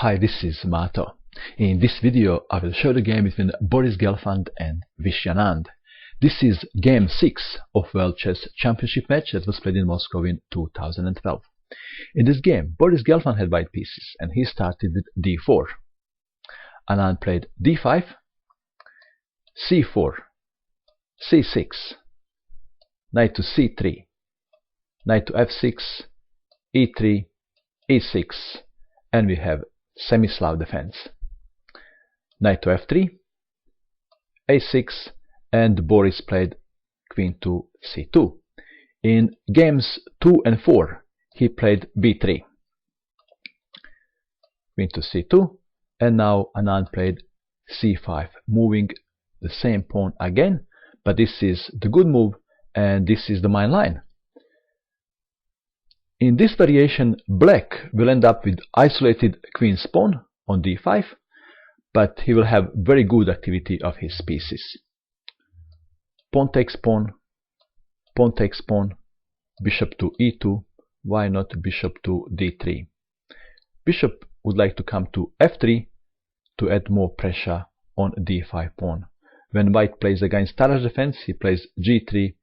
Hi, this is Mato. In this video I will show the game between Boris Gelfand and Vishwanathan. This is game 6 of World Chess Championship match that was played in Moscow in 2012. In this game Boris Gelfand had white pieces and he started with d4. Anand played d5, c4, c6, knight to c3, knight to f6, e3, e6, and we have semi-Slav defense. Knight to f3, a6, and Boris played queen to c2. In games 2 and 4 he played b3, queen to c2, and now Anand played c5, moving the same pawn again, but this is the good move and this is the main line. In this variation black will end up with isolated queen's pawn on d5, but he will have very good activity of his pieces. Pawn takes pawn, pawn takes pawn, bishop to e2, why not bishop to d3. Bishop would like to come to f3 to add more pressure on d5 pawn. When white plays against Tarrasch defense, he plays g3,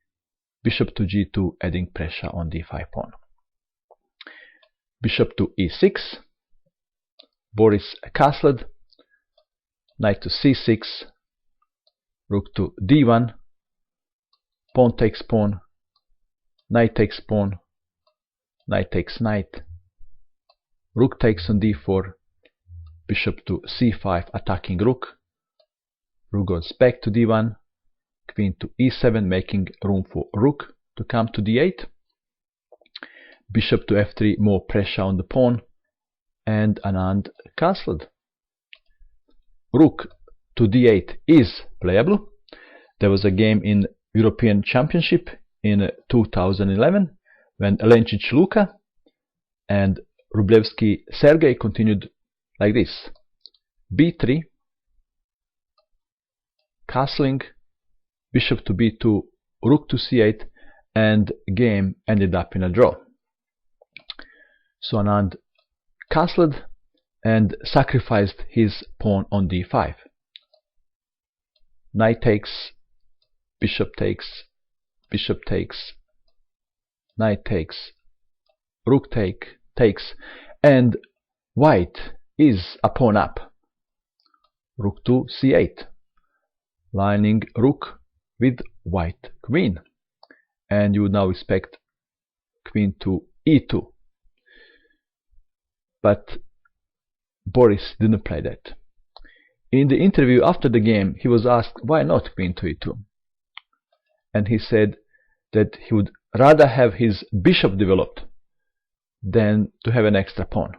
bishop to g2, adding pressure on d5 pawn. Bishop to e6, Boris castled, knight to c6, rook to d1, pawn takes pawn, knight takes pawn, knight takes knight, rook takes on d4, bishop to c5, attacking rook, rook goes back to d1, queen to e7, making room for rook to come to d8, bishop to f3, more pressure on the pawn, and Anand castled. Rook to d8 is playable. There was a game in European Championship in 2011 when Lencic Luka and Rublevsky Sergei continued like this: b3, castling, bishop to b2, rook to c8, and game ended up in a draw. So Anand castled and sacrificed his pawn on d5. Knight takes, bishop takes, bishop takes, knight takes, rook takes, and white is a pawn up. Rook to c8, lining rook with white queen, and you would now expect queen to e2. But Boris didn't play that. In the interview after the game, he was asked why not queen to e2, and he said that he would rather have his bishop developed than to have an extra pawn.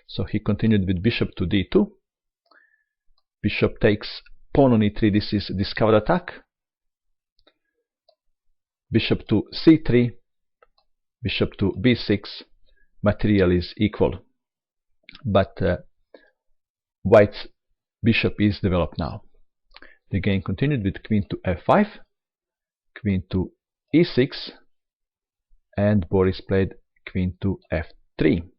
So he continued with bishop to d2, bishop takes, pawn on e3, this is discovered attack, bishop to c3, bishop to b6, material is equal. But white's bishop is developed now. The game continued with queen to f5, queen to e6, and Boris played queen to f3.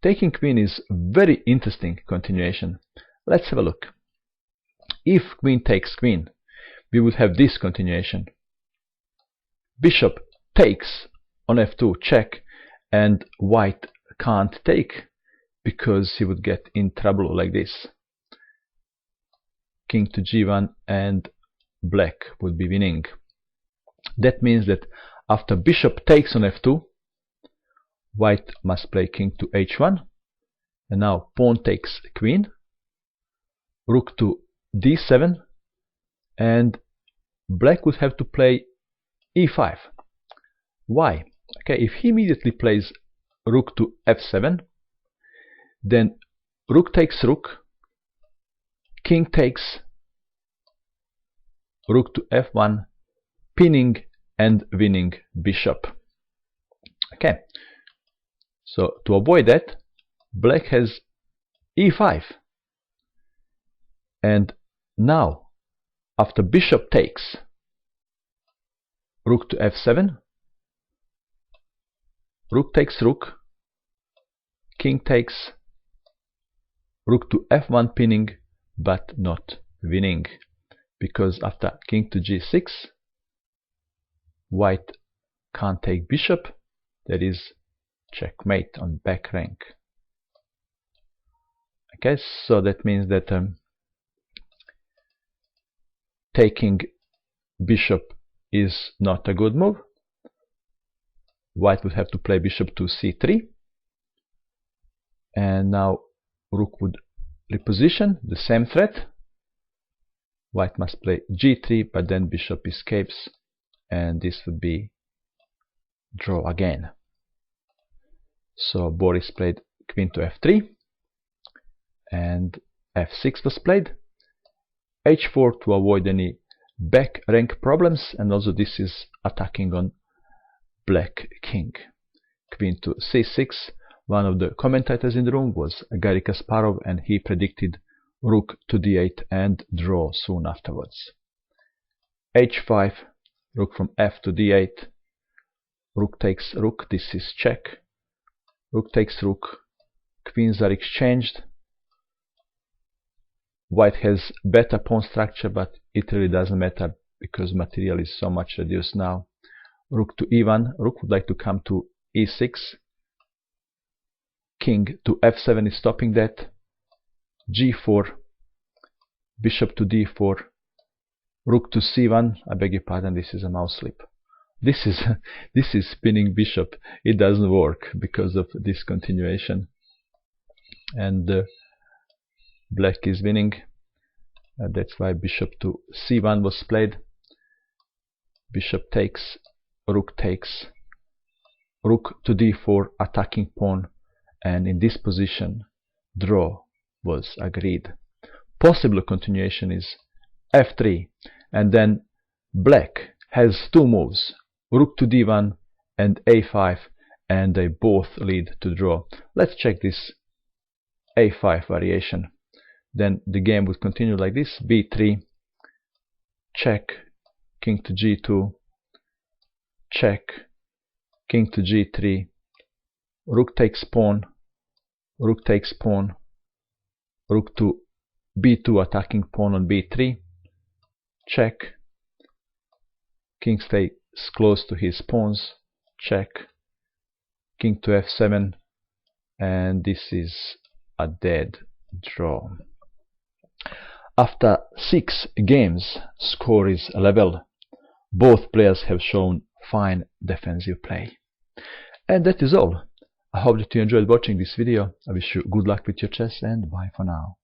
Taking queen is very interesting continuation. Let's have a look. If queen takes queen, we would have this continuation. Bishop takes on f2, check, and white can't take because he would get in trouble like this. King to g1 and black would be winning. That means that after bishop takes on f2, white must play king to h1, and now pawn takes queen, rook to d7, and black would have to play e5. Why? Okay, if he immediately plays rook to f7, then rook takes rook, king takes, rook to f1, pinning and winning bishop. Okay, so to avoid that, black has e5, and now after bishop takes, rook to f7, rook takes rook, king takes, rook to f1 pinning, but not winning, because after king to g6, white can't take bishop. That is checkmate on back rank. Okay, so that means that taking bishop is not a good move. White would have to play bishop to c3, and now rook would reposition, the same threat. White must play g3, but then bishop escapes, and this would be draw again. So Boris played queen to f3, and f6 was played. h4 to avoid any back rank problems, and also this is attacking on black king. Queen to c6. One of the commentators in the room was Garry Kasparov, and he predicted rook to d8 and draw soon afterwards. h5, rook from f to d8, rook takes rook, this is check. Rook takes rook, queens are exchanged. White has better pawn structure, but it really doesn't matter because material is so much reduced now. Rook to e1, rook would like to come to e6. King to f7 is stopping that. g4, bishop to d4, rook to c1. I beg your pardon, this is a mouse slip. This is spinning bishop. It doesn't work because of this continuation, and black is winning. That's why bishop to c1 was played. Bishop takes, rook takes, rook to d4, attacking pawn, and in this position draw was agreed. Possible continuation is f3, and then black has two moves, rook to d1 and a5, and they both lead to draw. Let's check this a5 variation. Then the game would continue like this: b3, check, king to g2, check, king to g3, rook takes pawn, rook takes pawn, rook to b2, attacking pawn on b3, check, king stays close to his pawns, check, king to f7, and this is a dead draw. After 6 games, score is level. Both players have shown fine defensive play. And that is all. I hope that you enjoyed watching this video. I wish you good luck with your chess, and bye for now.